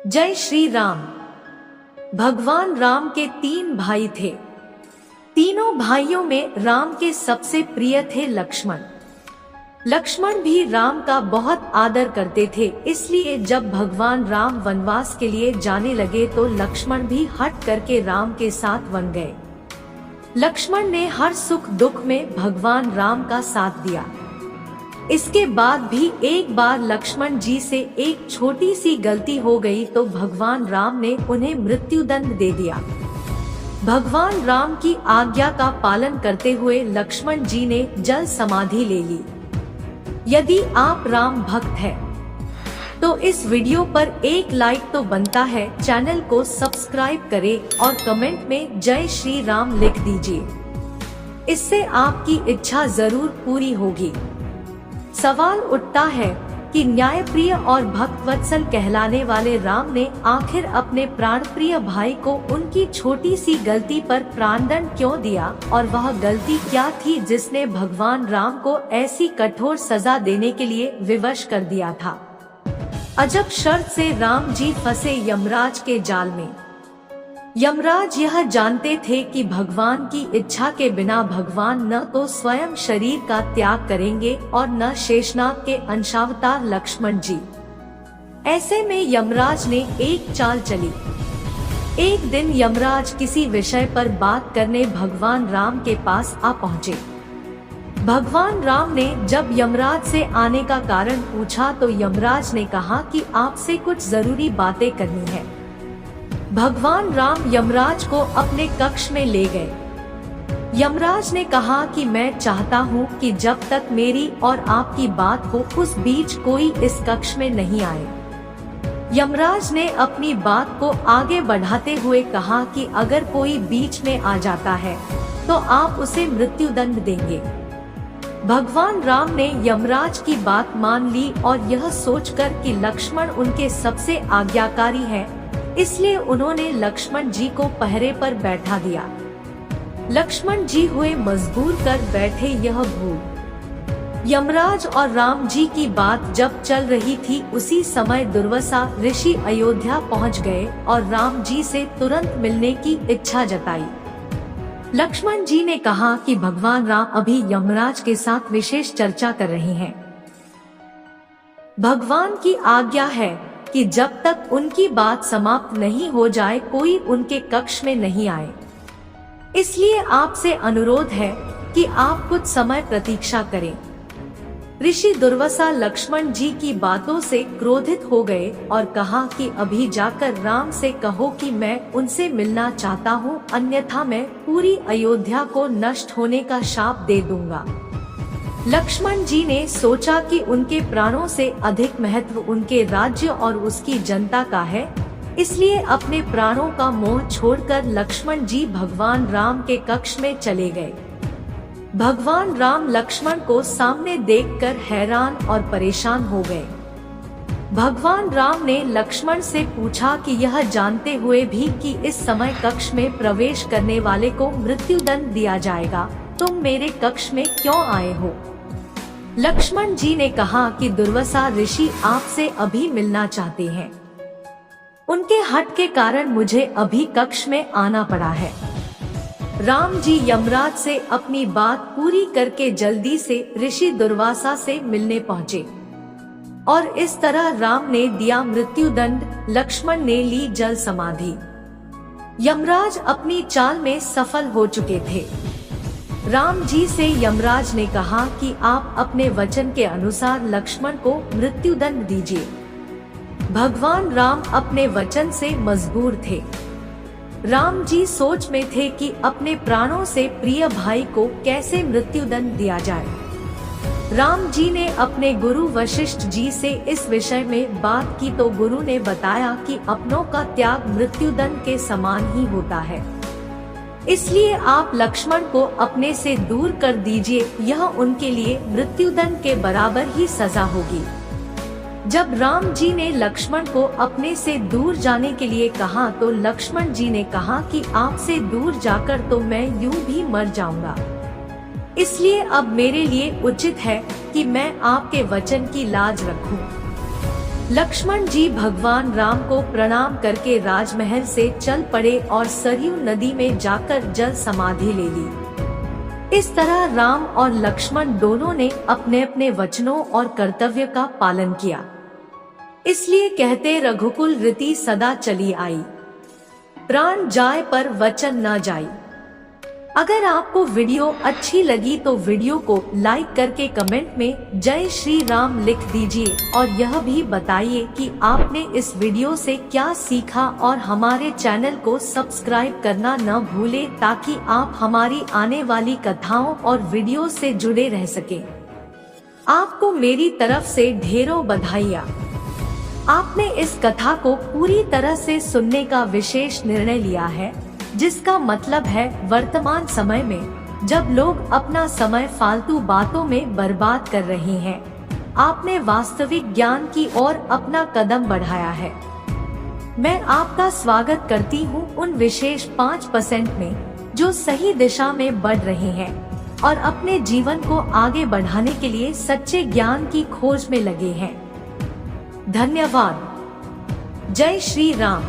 जय श्री राम। भगवान राम के 3 भाई थे। तीनों भाइयों में राम के सबसे प्रिय थे लक्ष्मण। लक्ष्मण भी राम का बहुत आदर करते थे, इसलिए जब भगवान राम वनवास के लिए जाने लगे तो लक्ष्मण भी हट करके राम के साथ वन गए। लक्ष्मण ने हर सुख दुख में भगवान राम का साथ दिया। इसके बाद भी एक बार लक्ष्मण जी से एक छोटी सी गलती हो गई तो भगवान राम ने उन्हें मृत्युदंड दे दिया। भगवान राम की आज्ञा का पालन करते हुए लक्ष्मण जी ने जल समाधि ले ली। यदि आप राम भक्त हैं, तो इस वीडियो पर एक लाइक तो बनता है। चैनल को सब्सक्राइब करें और कमेंट में जय श्री राम लिख दीजिए। इससे आपकी इच्छा जरूर पूरी होगी। सवाल उठता है कि न्यायप्रिय और भक्तवत्सल कहलाने वाले राम ने आखिर अपने प्राण प्रिय भाई को उनकी छोटी सी गलती पर प्राणदंड क्यों दिया, और वह गलती क्या थी जिसने भगवान राम को ऐसी कठोर सजा देने के लिए विवश कर दिया था। अजब शर्त से राम जी फंसे यमराज के जाल में। यमराज यह जानते थे कि भगवान की इच्छा के बिना भगवान न तो स्वयं शरीर का त्याग करेंगे और न शेषनाग के अंशावतार लक्ष्मण जी। ऐसे में यमराज ने एक चाल चली। एक दिन यमराज किसी विषय पर बात करने भगवान राम के पास आ पहुँचे। भगवान राम ने जब यमराज से आने का कारण पूछा तो यमराज ने कहा कि आपसे कुछ जरूरी बातें करनी है। भगवान राम यमराज को अपने कक्ष में ले गए। यमराज ने कहा कि मैं चाहता हूँ कि जब तक मेरी और आपकी बात हो उस बीच कोई इस कक्ष में नहीं आए। यमराज ने अपनी बात को आगे बढ़ाते हुए कहा कि अगर कोई बीच में आ जाता है तो आप उसे मृत्युदंड देंगे। भगवान राम ने यमराज की बात मान ली और यह सोचकर कि लक्ष्मण उनके सबसे आज्ञाकारी हैं, इसलिए उन्होंने लक्ष्मण जी को पहरे पर बैठा दिया। लक्ष्मण जी हुए मजबूर कर बैठे यह भूल। यमराज और राम जी की बात जब चल रही थी उसी समय दुर्वासा ऋषि अयोध्या पहुंच गए और राम जी से तुरंत मिलने की इच्छा जताई। लक्ष्मण जी ने कहा कि भगवान राम अभी यमराज के साथ विशेष चर्चा कर रहे हैं। भगवान की आज्ञा है कि जब तक उनकी बात समाप्त नहीं हो जाए कोई उनके कक्ष में नहीं आए। इसलिए आपसे अनुरोध है कि आप कुछ समय प्रतीक्षा करें। ऋषि दुर्वासा लक्ष्मण जी की बातों से क्रोधित हो गए और कहा कि अभी जाकर राम से कहो कि मैं उनसे मिलना चाहता हूँ, अन्यथा मैं पूरी अयोध्या को नष्ट होने का शाप दे दूंगा। लक्ष्मण जी ने सोचा कि उनके प्राणों से अधिक महत्व उनके राज्य और उसकी जनता का है, इसलिए अपने प्राणों का मोह छोड़कर लक्ष्मण जी भगवान राम के कक्ष में चले गए। भगवान राम लक्ष्मण को सामने देखकर हैरान और परेशान हो गए। भगवान राम ने लक्ष्मण से पूछा कि यह जानते हुए भी कि इस समय कक्ष में प्रवेश करने वाले को मृत्युदंड दिया जाएगा, तुम मेरे कक्ष में क्यों आए हो? लक्ष्मण जी ने कहा कि दुर्वासा ऋषि आपसे अभी मिलना चाहते हैं। उनके हठ के कारण मुझे अभी कक्ष में आना पड़ा है। राम जी यमराज से अपनी बात पूरी करके जल्दी से ऋषि दुर्वासा से मिलने पहुँचे और इस तरह राम ने दिया मृत्युदंड। लक्ष्मण ने ली जल समाधि। यमराज अपनी चाल में सफल हो चुके थे। राम जी से यमराज ने कहा कि आप अपने वचन के अनुसार लक्ष्मण को मृत्युदंड दीजिए। भगवान राम अपने वचन से मजबूर थे। राम जी सोच में थे कि अपने प्राणों से प्रिय भाई को कैसे मृत्युदंड दिया जाए। राम जी ने अपने गुरु वशिष्ठ जी से इस विषय में बात की तो गुरु ने बताया कि अपनों का त्याग मृत्युदंड के समान ही होता है, इसलिए आप लक्ष्मण को अपने से दूर कर दीजिए, यह उनके लिए मृत्युदंड के बराबर ही सजा होगी। जब राम जी ने लक्ष्मण को अपने से दूर जाने के लिए कहा तो लक्ष्मण जी ने कहा कि आपसे दूर जाकर तो मैं यूं भी मर जाऊंगा, इसलिए अब मेरे लिए उचित है कि मैं आपके वचन की लाज रखूं। लक्ष्मण जी भगवान राम को प्रणाम करके राजमहल से चल पड़े और सरयू नदी में जाकर जल समाधि ले ली। इस तरह राम और लक्ष्मण दोनों ने अपने अपने वचनों और कर्तव्य का पालन किया। इसलिए कहते रघुकुल रीति सदा चली आई, प्राण जाए पर वचन न जाई। अगर आपको वीडियो अच्छी लगी तो वीडियो को लाइक करके कमेंट में जय श्री राम लिख दीजिए और यह भी बताइए कि आपने इस वीडियो से क्या सीखा और हमारे चैनल को सब्सक्राइब करना न भूलें ताकि आप हमारी आने वाली कथाओं और वीडियो से जुड़े रह सकें। आपको मेरी तरफ से ढेरों बधाइयाँ। आपने इस कथा को पूरी तरह से सुनने का विशेष निर्णय लिया है, जिसका मतलब है वर्तमान समय में जब लोग अपना समय फालतू बातों में बर्बाद कर रहे हैं, आपने वास्तविक ज्ञान की ओर अपना कदम बढ़ाया है। मैं आपका स्वागत करती हूँ उन विशेष 5% में जो सही दिशा में बढ़ रहे हैं और अपने जीवन को आगे बढ़ाने के लिए सच्चे ज्ञान की खोज में लगे हैं। धन्यवाद। जय श्री राम।